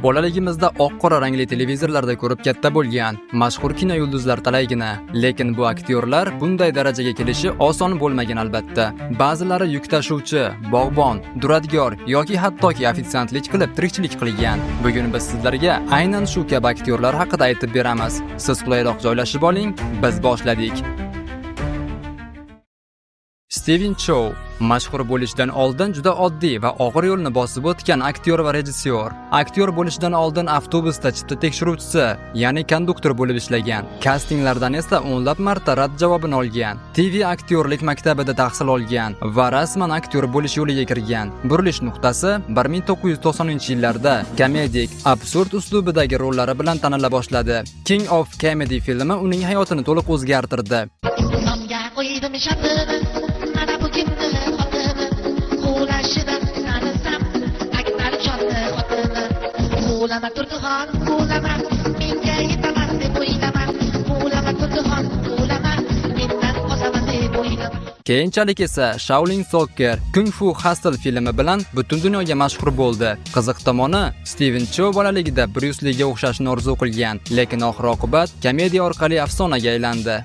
Bolaligimizda oq-qora rangli televizorlarda ko'rib katta bo'lgan mashhur kino yulduzlar talaygina, lekin bu aktyorlar bunday darajaga kelishi oson bo'lmagan albatta. Ba'zilari yuk tashuvchi, bog'bon, duradgor yoki hattoki ofitsiantlik qilib tirikchilik qilgan. Bugun biz sizlarga aynan shu kabi aktyorlar haqida aytib beramiz. Siz qulayroq joylashib oling, biz boshladik. Stephen Chow mashhur bo'lishdan oldin juda oddiy va og'ir yo'lni bosib o'tgan aktyor va rejissyor. Aktyor bo'lishdan oldin avtobusda chipta tekshiruvchisi, ya'ni konduktor bo'lib ishlagan. Kastinglardan esa o'nlab marta rad javobini olgan. TV aktyorlik maktabida tahsil olgan va rasman aktyor bo'lish yo'liga kirgan. Burilish nuqtasi 1990-yillarda komedik, absurd uslubidagi rollari bilan tanila boshladi. King of Comedy filmi uning hayotini to'liq o'zgartirdi. Keyinchalik esa Shaolin Soccer, Kung Fu Hustle filmi bilan butun dunyoga mashhur bo'ldi. Qiziq tomoni, Stephen Chow bolaligida Bruce Lee'ga o'xshashni orzu qilgan, lekin oxir-oqibat komediya orqali afsonaga aylandi.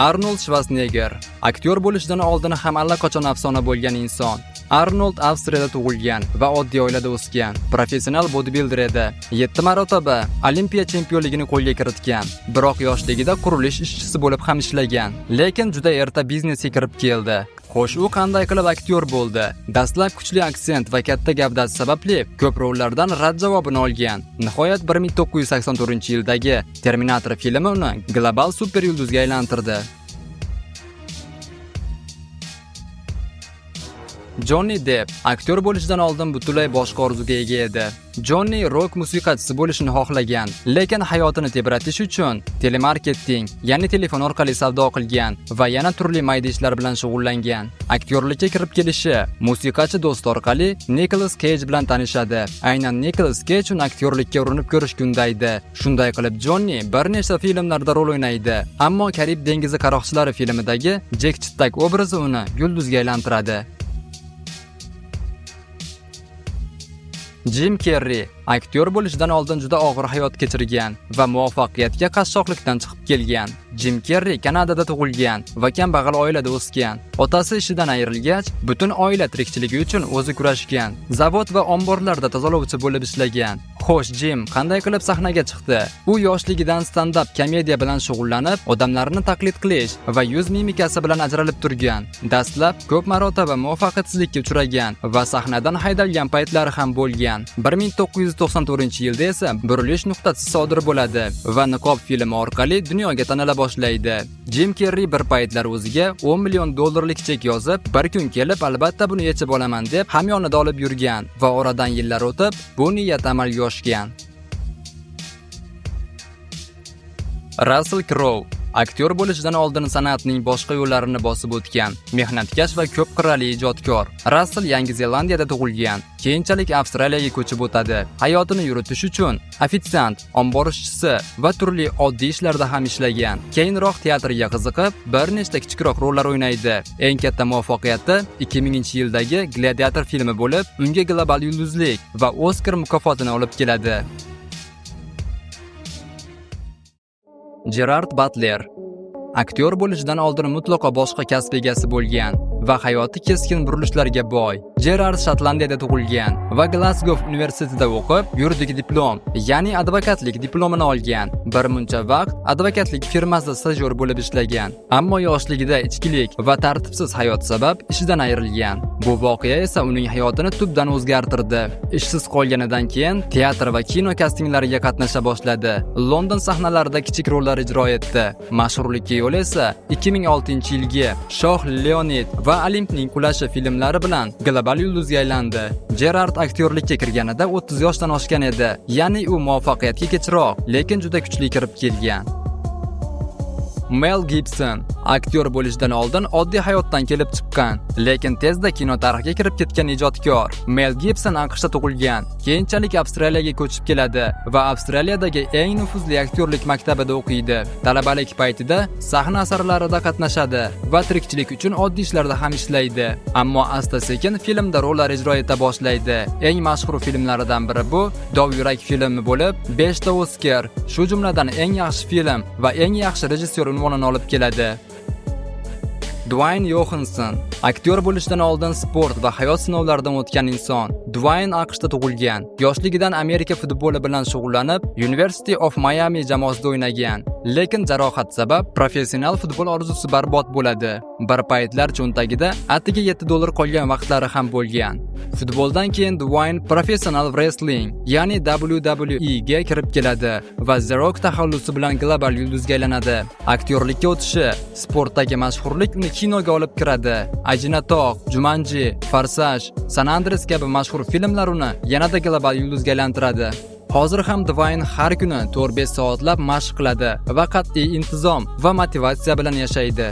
Arnold Schwarzenegger aktyor bo'lishdan oldin ham allaqachon afsona bo'lgan inson. Arnold Avstriyada tug'ilgan va oddiy oilada o'sgan. Professional bodybuilder edi. 7 marotaba Olimpiya chempionligini qo'lga kiritgan. Biroq yoshligida qurilish ishchisi bo'lib ham ishlagan. Lekin juda erta biznesga kirib keldi. Xo'sh, u qanday qilib aktyor bo'ldi? Dastlab kuchli aksent va katta gavdasi sababli ko'p rollardan rad javobini olgan. Nihoyat 1984-yildagi Terminator filmi uni global super yulduzga aylantirdi. Johnny Depp aktyor bo'lishdan oldin butunlay boshqa orzuga ega edi. Johnny rock musiqachisi bo'lishni xohlagan, lekin hayotini tebratish uchun telemarketing, ya'ni telefon orqali savdo qilgan va yana turli mayda ishlar bilan shug'ullangan. Aktyorlikka kirib kelishi musiqachi do'st orqali Nicolas Cage bilan tanishadi. Aynan Nicolas Cage uni aktyorlikka urinib ko'rishga undaydi. Shunday qilib Johnny bir nechta filmlarda rol o'ynaydi, ammo Karib dengizi qaroqchilari filmidagi Jack Chittak obrazi uni yulduzga aylantiradi. Jim Carrey aktyor bo'lishdan oldin juda og'ir hayot kechirgan va muvaffaqiyatga qashshoqlikdan chiqib kelgan. Jim Carrey Kanadada tug'ilgan va kambag'al oilada o'sgan. Otasi ishidan ayrilgach, butun oila tirikchiligi uchun o'zi kurashgan. Zavod va omborlarda tozalovchi bo'lib ishlagan. Xo'sh, Jim qanday qilib sahnaga chiqdi? U yoshligidan stand-up komediya bilan shug'ullanib, odamlarni taqlid qilish va yuz mimikasi bilan ajralib turgan. Dastlab ko'p marotaba muvaffaqiyatsizlikka uchragan va sahnadan haydalgan paytlari ham bo'lgan. 1994-yilda esa burilish nuqtasi sodir bo'ladi va Niqob filmi orqali dunyoga tanila boshlaydi. Jim Carrey bir paytlar o'ziga $10 million chek yozib, bir kun kelib albatta buni yechib olaman deb hamyonida olib yurgan va oradan yillar o'tib, bu niyat amalga oshgan. Russell Crowe aktyor bo'lishdan oldin san'atning boshqa yo'llarini bosib o'tgan, mehnatkash va ko'p qirrali ijodkor. Russell Yangi Zelandiyada tug'ilgan, keyinchalik Avstraliyaga ko'chib o'tadi. Hayotini yuritish uchun ofitsiant, ombor ishchisi va turli oddiy ishlarda ham ishlagan. Keyinroq teatrga qiziqib, bir nechta kichikroq rollar o'ynaydi. Eng katta muvaffaqiyati 2000-yildagi Gladiator filmi bo'lib, unga global yulduzlik va Oscar mukofotini olib keladi. Gerard Butler aktyor bo'lishdan oldin mutlaqo boshqa kasb egasi bo'lgan va hayoti keskin burilishlarga boy. Gerard Shotlandiyada tug'ilgan va Glasgow universitetida o'qib, yuridik diplom, ya'ni advokatlik diplomini olgan. Bir muncha vaqt advokatlik firmasida stajyor bo'lib ishlagan, ammo yoshligida ichkilik va tartibsiz hayot sabab ishidan ayrilgan. Bu voqea esa uning hayotini tubdan o'zgartirdi. Ishsiz qolganidan keyin teatr va kino kastinglariga qatnasha boshladi. London sahnalarida kichik rollar ijro etdi. Mashhurlikka yo'l esa 2006-yilgi Shoh Leonid va Olimpning qulashi filmlari bilan global yulduzga aylandi. Gerard aktyorlikka kirganida 30 yoshdan oshgan edi. Ya'ni u muvaffaqiyatga kechroq, lekin juda kuchli kirib kelgan. Mel Gibson aktyor bo'lishdan oldin oddiy hayotdan kelib chiqqan, lekin tezda kino tarixiga kirib ketgan ijodkor. Mel Gibson AQShda tug'ilgan, keyinchalik Avstraliyaga ko'chib keladi va Avstraliyadagi eng nufuzli aktyorlik maktabida o'qiydi. Talabalik paytida sahna asarlarida qatnashadi va tirikchilik uchun oddiy ishlarda ham ishlaydi. Ammo asta-sekin filmda rollar ijro eta boshlaydi. Eng mashhur filmlaridan biri bu Dov yurak filmi bo'lib, 5 ta Oscar, shu jumladan eng yaxshi film va eng yaxshi rejissyor unvonini olib keladi. Dwayne Johansson aktyor bo'lishdan oldin sport va hayot sinovlaridan o'tgan inson. Dwayne AQShda tug'ilgan. Yoshligidan Amerika futboli bilan shug'ullanib, University of Miami jamoasida o'ynagan. Lekin jarohat sabab professional futbol orzusi barbod bo'ladi. Bir paytlar cho'ntagida atiga $7 qolgan vaqtlari ham bo'lgan. Futboldan keyin Dwayne professional wrestling, ya'ni WWE ga kirib keladi va The Rock taxallusi bilan global yulduzga aylanadi. Aktyorlikka o'tishi, sportdagi mashhurlik uni kinoga olib kiradi. Ajinatog', Jumanji, Farsaj, San Andreas kabi mashhur filmlar uni yanada global yulduzga aylantiradi. Hozir ham Dwayne har kuni 4-5 soatlab mashq qiladi va qat'iy intizom va motivatsiya bilan yashaydi.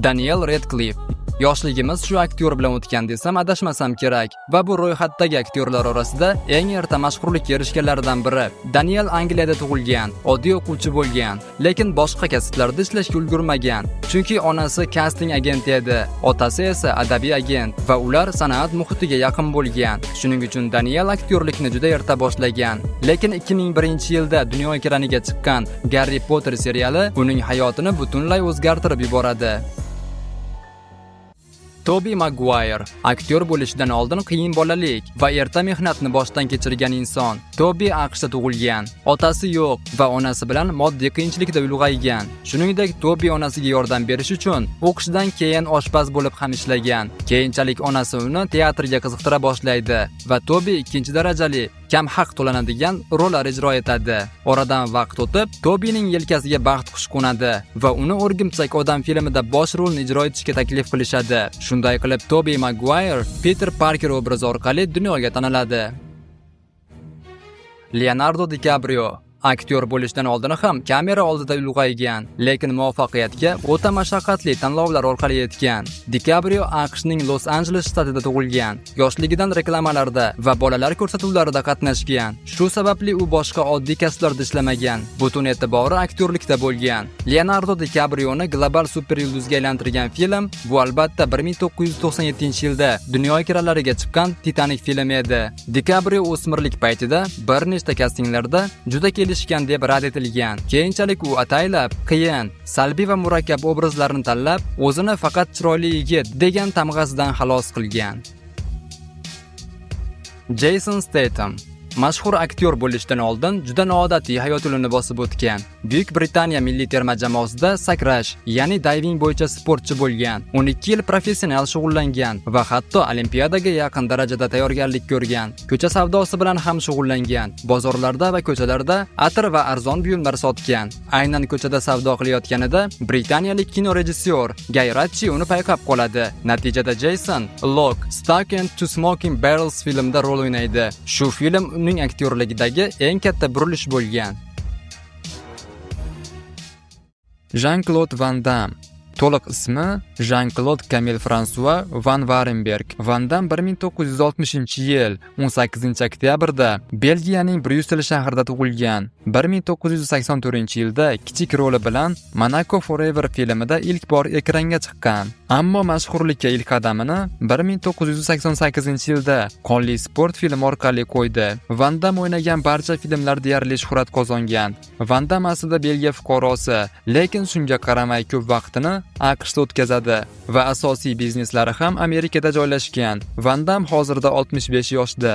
Daniel Radcliffe yoshligimiz shu aktyor bilan o'tgan desam adashmasam kerak va bu ro'yxatdagi aktyorlar orasida eng erta mashhurlikka erishganlardan biri. Daniel Angliyada tug'ilgan, oddiy o'quvchi bo'lgan, lekin boshqa kasblarda ishlashga ulgurmagan, chunki onasi kasting agenti edi, otasi esa adabiy agent va ular san'at muhitiga yaqin bo'lgan. Shuning uchun Daniel aktyorlikni juda erta boshlagan. Lekin 2001-yilda dunyo ekraniga chiqqan Harry Potter seriali uning hayotini butunlay o'zgartirib yuboradi. Tobey Maguire aktyor bo'lishdan oldin qiyin bolalik va erta mehnatni boshdan kechirgan inson. Tobey AQShda tug'ilgan, otasi yo'q va onasi bilan moddiy qiyinchilikda ulg'aygan. Shuningdek, Tobey onasiga yordam berish uchun o'qishdan keyin oshpaz bo'lib ham ishlagan. Keyinchalik onasi uni teatrga qiziqtira boshlaydi va Tobey ikkinchi darajali kam haq to'lanadigan rollar ijro etadi. Oradan vaqt o'tib, Tobeyning yelkasiga baxt qush qo'nadi va uni O'rgimchak odam filmida bosh rolni ijro etishga taklif qilishadi. Shunday qilib Tobey Maguire Peter Parker obrazi orqali dunyoga taniladi. Leonardo DiCaprio aktyor bo'lishdan oldin ham kamera oldida ulg'aygan, lekin muvaffaqiyatga o'ta mashaqqatli tanlovlar orqali yetgan. DiCaprio AQShning Los Angeles shtatida tug'ilgan. Yoshligidan reklamalarda va bolalar ko'rsatuvlarida qatnashgan. Shu sababli u boshqa oddiy kasblarda ishlamagan. Butun e'tibori aktyorlikda bo'lgan. Leonardo DiCaprioni global super yulduzga aylantirgan film bu albatta 1997-yilda dunyo ekralariga chiqqan Titanic filmi edi. DiCaprio o'smirlik paytida bir nechta kastinglarda juda deb rad etilgan. Keyinchalik u ataylab, qiyin, salbiy va murakkab obrazlarni tanlab, o'zini faqat chiroyli yigit degan tamg'asidan xalos qilgan. Jason Statham mashhur aktyor bo'lishdan oldin juda noodatiy hayot yo'lini bosib o'tgan. Buyuk Britaniya milliy terma jamoasida sakrash, ya'ni diving bo'yicha sportchi bo'lgan. 12 yil professional shug'ullangan va hatto olimpiadaga yaqin darajada tayyorgarlik ko'rgan. Ko'cha savdosi bilan ham shug'ullangan. Bozorlarda va ko'chalarda atir va arzon buyumlar sotgan. Aynan ko'chada savdo qilayotganida britaniyalik kino rejissyor Guy Ritchie uni payqab qoladi. Natijada Jason Lock, Stuck into Smoking Barrels filmida rol o'ynaydi. Shu film uning aktyorligidagi eng katta burilish bo'lgan. Jean-Claude Van Damme to'liq ismi Jean-Claude Camille François Van Varenberg. Van Damme 1960-yil 18-oktyabrda Belgiyaning Bryussel shahrida tug'ilgan. 1984-yilda kichik roli bilan Monaco Forever filmida ilk bor ekranga chiqqan. Ammo mashhurlikka ilk qadamini 1988-yilda Qonli sport filmi orqali qo'ydi. Van Damme o'ynagan barcha filmlar deyarli shuhrat qozongan. Van Damme aslida Belgiya fuqarosi, lekin shunga qaramay ko'p vaqtini AQShda o'tkazadi va asosiy bizneslari ham Amerikada joylashgan. Van Damme hozirda 65 yoshda.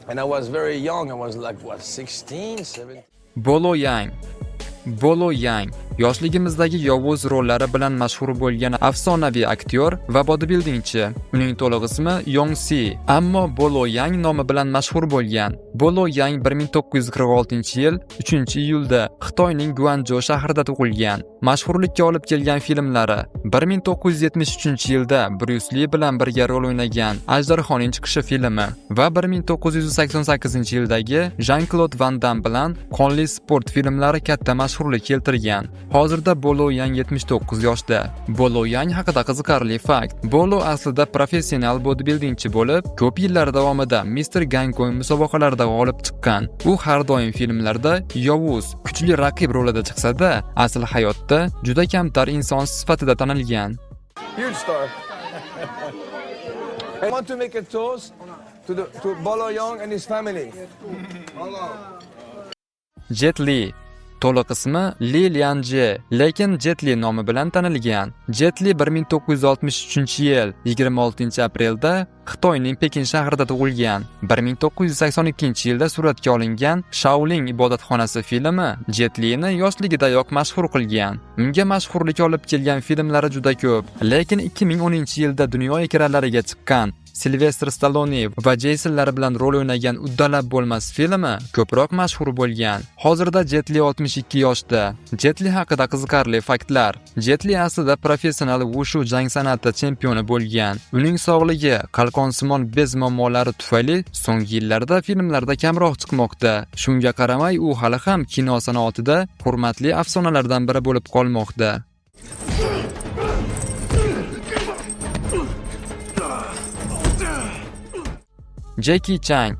And I was very young. I was like 16, 17. Bolo Yang yoshligimizdagi yovuz rollari bilan mashhur bo'lgan afsonaviy aktyor va bodibildingchi. Uning to'liq ismi Yong Si, ammo Bolo Yang nomi bilan mashhur bo'lgan. Bolo Yang 1946-yil 3-iyulda Xitoyning Guanzhou shahrida tug'ilgan. Mashhurlikka olib kelgan filmlari: 1973-yilda Bruce Lee bilan birga rol o'ynagan Ajdarhoning chiqishi filmi va 1988-yildagi Jean-Claude Van Damme bilan Qonli sport filmlari katta mashhurlik keltirgan. Hozirda Bolo Yang 79 yoshda. Bolo Yang haqida qiziqarli fakt: Bolo aslida professional bodibildingchi bo'lib, ko'p yillar davomida Mr. Gangkong musobaqalarida g'olib chiqqan. U har doim filmlarda yovuz, kuchli raqib rolida chiqsa-da, asl hayotda juda kamtar inson sifatida tanilgan. Huge star. I want to make a toast to Bolo Yang and his family. Jet Li. To'liq ismi Li Lianje, lekin Jet Li nomi bilan tanilgan. Jet Li 1963-yil 26-aprelda Xitoyning Pekin shahrida tug'ilgan. 1982-yilda suratga olingan Shaolin ibodatxonasi filmi Jet Li'ni yoshligidayoq mashhur qilgan. Unga mashhurlik olib kelgan filmlari juda ko'p, lekin 2010-yilda dunyo ekranlariga chiqqan Sylvester Stallone va Jasonlar bilan rol o'ynagan Uddalab bo'lmas filmi ko'proq mashhur bo'lgan. Hozirda Jet Li 62 yoshda. Jet Li haqida qiziqarli faktlar: Jet Li aslida professional wushu jang san'ati chempioni bo'lgan. Uning sog'ligi qalqonsimon bez muammolari tufayli so'nggi yillarda filmlarda kamroq chiqmoqda. Shunga qaramay, u hali ham kino sanoatida hurmatli afsonalardan biri bo'lib qolmoqda. Jackie Chan.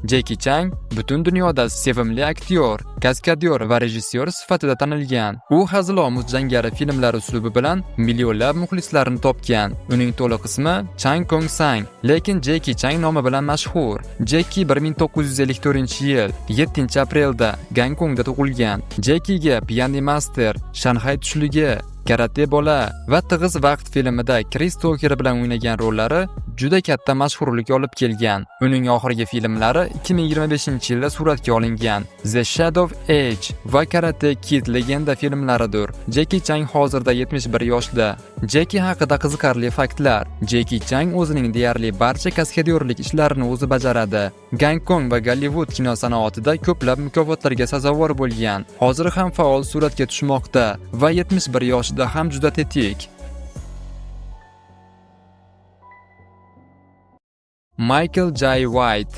Jackie Chan butun dunyoda sevimli aktyor, kaskadyor va rejissyor sifatida tanilgan. U hazilomuz jangari filmlar uslubi bilan millionlab muxlislarni topgan. Uning to'liq ismi Chang Kong Sang, lekin Jackie Chan nomi bilan mashhur. Jackie 1954-yil 7-aprelda Gonkongda tug'ilgan. Jackie'ga Piano Master, Shanghai tushligi, Karate bola va Tig'iz vaqt filmida Chris Tucker bilan o'ynagan rollari juda katta mashhurlik olib kelgan. Uning oxirgi filmlari 2025-yilda suratga olingan. The Shadow Age va Karate Kid legenda filmlaridir. Jackie Chan hozirda 71 yoshda. Jackie haqida qiziqarli faktlar: Jackie Chan o'zining deyarli barcha kaskadyorlik ishlarini o'zi bajaradi. Gonkong va Gollivud kino sanoatida ko'plab mukofotlarga sazovor bo'lgan. Hozir ham faol suratga tushmoqda va 71 yoshda ham juda tetik. Michael J. White.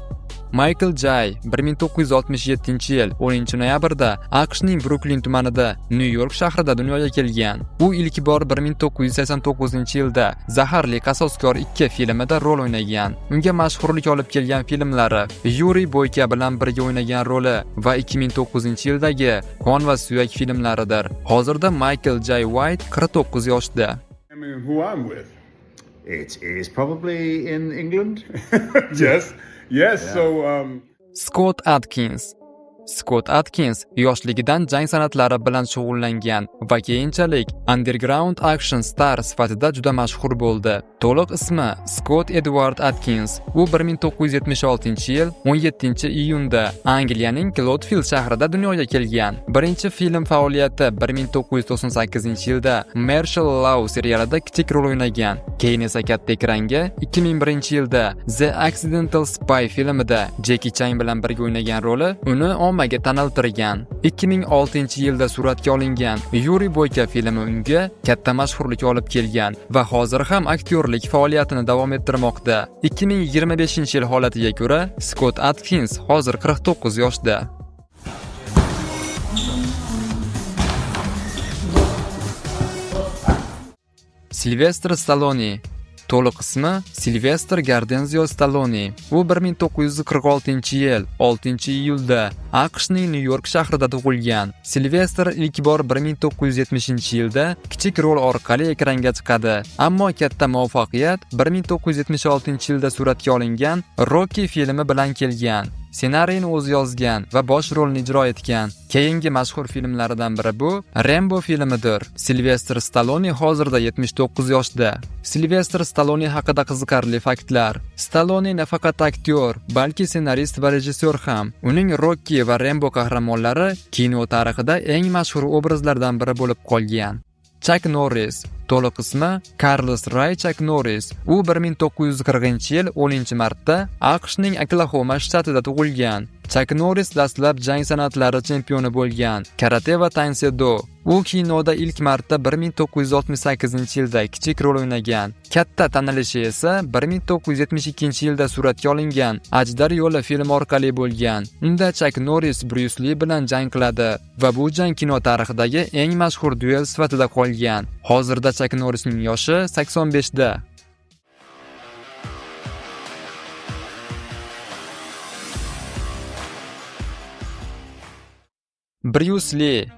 Michael J. 1967-yil 10-noyabrda AQShning Bruklin tumanida, New York shahrida dunyoga kelgan. U ilk bor 1989-yilda Zaharli qasoskor 2 filmida rol o'ynagan. Unga mashhurlik olib kelgan filmlari Yuri Boyka bilan birga o'ynagan roli va 2009-yildagi Qon va suyak filmlaridir. Hozirda Michael J. White 49 yoshda. Who I'm with? It is probably in England. Yes. Yes, yeah. So Scott Adkins. Scott Adkins yoshligidan jang san'atlari bilan shug'ullangan va keyinchalik underground action star sifatida juda mashhur bo'ldi. To'liq ismi Scott Edward Adkins. U 1976-yil 17-iyunda Angliyaning Clodfield shahrida dunyoga kelgan. Birinchi film faoliyati 1998-yilda Martial Law serialida kichik rol o'ynagan. Keyin esa katta ekranga 2001-yilda The Accidental Spy filmida Jackie Chan bilan birga o'ynagan roli uni ommaga taniltirgan. 2006-yilda suratga olingan Yuri Boyka filmi unga katta mashhurlik olib kelgan va hozir ham aktyorlik faoliyatini davom ettirmoqda. 2025-yil holatiga ko'ra Scott Adkins hozir 49 yoshda. Sylvester Stallone. To'liq ismi Sylvester Gardenzio Stallone. U 1946-yil 6-iyulda AQShning New York shahrida tug'ilgan. Sylvester ilk bor 1970-yilda kichik rol orqali ekranga chiqadi, ammo katta muvaffaqiyat 1976-yilda suratga olingan Rocky filmi bilan kelgan. ssenariyni o'zi yozgan va bosh rolni ijro etgan. Keyingi mashhur filmlaridan biri bu Rambo filmidir. Silvestr Stallone hozirda 79 yoshda. Silvestr Stallone haqida qiziqarli faktlar. Stallone nafaqat aktyor, balki ssenarist va rejissyor ham. Uning Rocky va Rambo qahramonlari kino tarixida eng mashhur obrazlardan biri bo'lib qolgan. Chuck Norris, to'liq ismi Carlos Ray Chuck Norris. U 1940-yil 10-martda AQShning Oklahoma shtatida tug'ilgan. Chuck Norris dastlab jang san'atlari chempioni bo'lgan, karate va taekwondo. U kinoda ilk marta 1968-yilda kichik rol o'ynagan. Katta tanilishi esa 1972-yilda suratga olingan Ajdar yo'li filmi orqali bo'lgan. Unda Chuck Norris Bruce Lee bilan jang qiladi va bu jang kino tarixidagi eng mashhur duel sifatida qolgan. Hozirda Chuck Norrisning yoshi 85 da. Bruce Lee.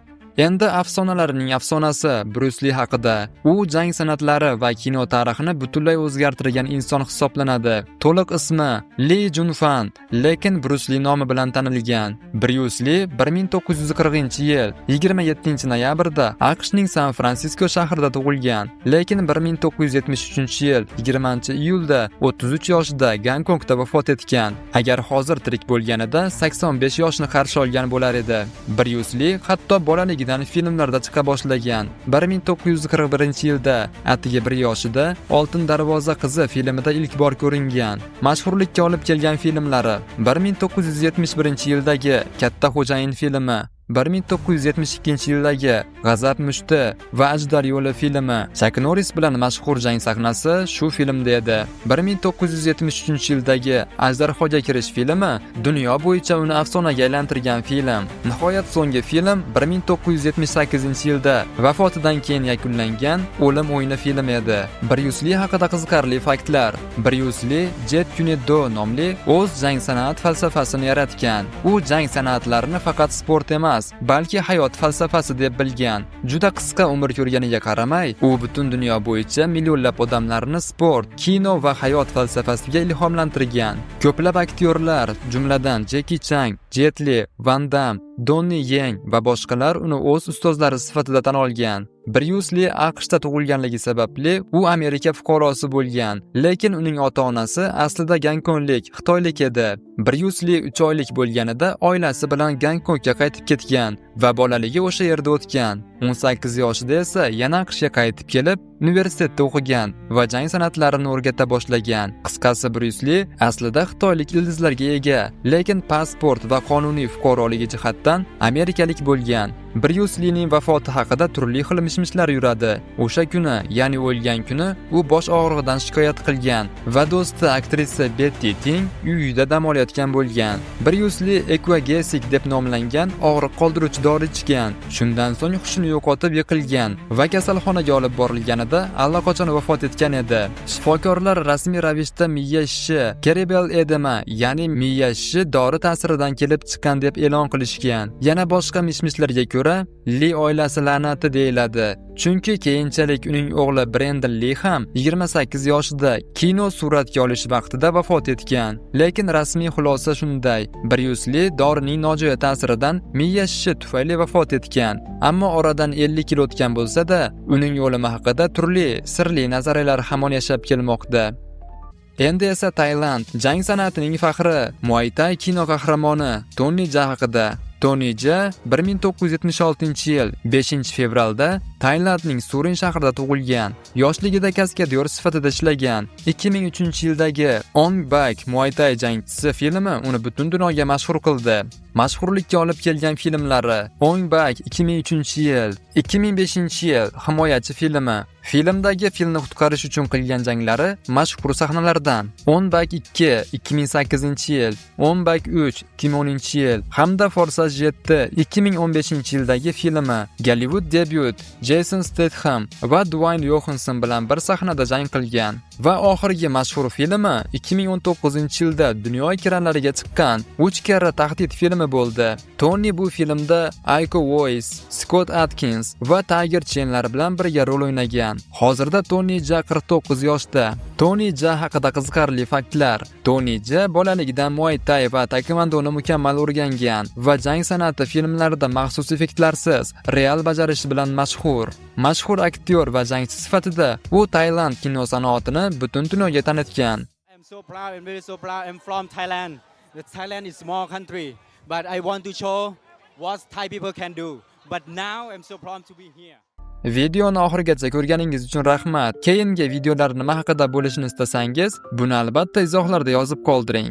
Endi afsonalarning afsonasi Bruce Lee haqida. U jang san'atlari va kino tarixini butunlay o'zgartirgan inson hisoblanadi. To'liq ismi Lee Junfan, lekin Bruce Lee nomi bilan tanilgan. Bruce Lee 1940-yil 27-noyabrda AQShning San-Fransisko shahrida tug'ilgan, lekin 1973-yil 20-iyulda 33 yoshida Gonkongda vafot etgan. Agar hozir tirik bo'lganida 85 yoshni qarshi olgan bo'lar edi. Bruce Lee hatto bolalik filmlarda chiqa boshlagan. 1941-yilda atigi 1 yoshida Oltin darvoza qizi filmida ilk bor ko'ringan. Mashhurlikka olib kelgan filmlari 1971-yildagi Katta xo'jayin filmi, 1972-yildagi G'azab mushti va Ajdar yo'li filmi. Chuck Norris bilan mashhur jang sahnasi shu filmda edi. 1973-yildagi Ajdarhoga kirish filmi dunyo bo'yicha uni afsonaga aylantirgan film. Nihoyat so'nggi film 1978-yilda vafotidan keyin yakunlangan O'lim o'yini filmi edi. Bruce Lee haqida qiziqarli faktlar. Bruce Lee Jet Kune Do nomli o'z jang san'at falsafasini yaratgan. U jang san'atlarini faqat sport emas, balki hayot falsafasi deb bilgan. Juda qisqa umr ko'rganiga qaramay, u butun dunyo bo'yicha millionlab odamlarni sport, kino va hayot falsafasiga ilhomlantirgan. Ko'plab aktyorlar, jumladan Jackie Chan, Jet Li, Van Damme, Donnie Yen va boshqalar uni o'z ustozlari sifatida tan olgan. Bruce Lee AQShda tug'ilganligi sababli u Amerika fuqarosi bo'lgan, lekin uning ota-onasi aslida Gonkonglik, Xitoylik edi. Bruce Lee 3 oylik bo'lganida oilasi bilan Gonkongga qaytib ketgan va bolaligi o'sha yerda o'tgan. 18 yoshida esa yana AQShga qaytib kelib, universitetda o'qigan va jang san'atlarini o'rgata boshlagan. Qisqasi, Bruce Lee aslida xitoylik ildizlarga ega, lekin pasport va qonuniy fuqaroligi jihatdan amerikalik bo'lgan. Bruce Leening vafoti haqida turli xil mish-mishlar yuradi. O'sha kuni, ya'ni o'lgan kuni, u bosh og'rig'idan shikoyat qilgan va do'sti aktrisa Betty Ting uyida dam olayotgan bo'lgan. Bruce Lee Equagesic deb nomlangan og'riq qoldiruvchi dori ichgan. Shundan so'ng hushini yo'qotib yiqilgan va kasalxonaga olib borilganida allaqachon vafot etgan edi. Shifokorlar rasmiy ravishda miya shishi, cerebral edema, ya'ni miya shishi dori ta'siridan kelib chiqqan deb e'lon qilishgan. Yana boshqa mish-mishlarga ko'ra Lee oilasi la'nati deyiladi. Chunki keyinchalik uning o'g'li Brandon Lee ham 28 yoshida kino suratga olish vaqtida vafot etgan. Lekin rasmiy xulosa shunday: Bruce Lee dorining nojo'ya ta'siridan miya shishi tufayli vafot etgan. Ammo oradan 50 yil o'tgan bo'lsa-da, uning o'limi haqida turli sirli nazariyalar hamon yashab kelmoqda. Endi esa Tailand jang san'atining faxri, Muay Thai kino qahramoni Tony Jaa haqida. Tony Jaa 1976-yil 5-fevralda Tailandning Surin shahrida tug'ilgan. Yoshligida kaskadyor sifatida ishlagan. 2003-yildagi Ong Bak Muay Thai jangchisi filmi uni butun dunyoga mashhur qildi. Mashhurlikka olib kelgan filmlari: Ong Bak 2003-yil, 2005-yil Himoyachi filmi. Filmdagi filni qutqarish uchun qilgan janglari mashhur sahnalardan. Ong Bak 2 2008-yil, Ong Bak 3 2010-yil hamda Forsaj 7 2015-yildagi filmi. Gollywood debyut Jason Statham va Dwayne Johansson bilan bir sahnada jang qilgan. Va oxirgi mashhur filmi 2019-yilda dunyo ekranlariga chiqqan 3 karra tahdid filmi bo'ldi. Toni bu filmda Iko Uwais, Scott Adkins va Tiger Chenlar bilan birga rol o'ynagan. Hozirda Toni Ja 49 yoshda. Toni Ja haqida qiziqarli faktlar. Toni Ja bolaligidan Muay Thai va taekvondoni mukammal o'rgangan va jang san'ati filmlarida maxsus effektlarsiz real bajarishi bilan mashhur. Mashhur aktyor va jangchi sifatida u Tailand kino sanoatini butun dunyoga tanitgan. I'm so proud and very so proud. I'm from Thailand. Thailand is small country, but I want to show what Thai people can do. But now I'm so proud to be here. Videoni oxirigacha ko'rganingiz uchun rahmat. Keyingi videolar nima haqida bo'lishini istasangiz, buni albatta izohlarda yozib qoldiring.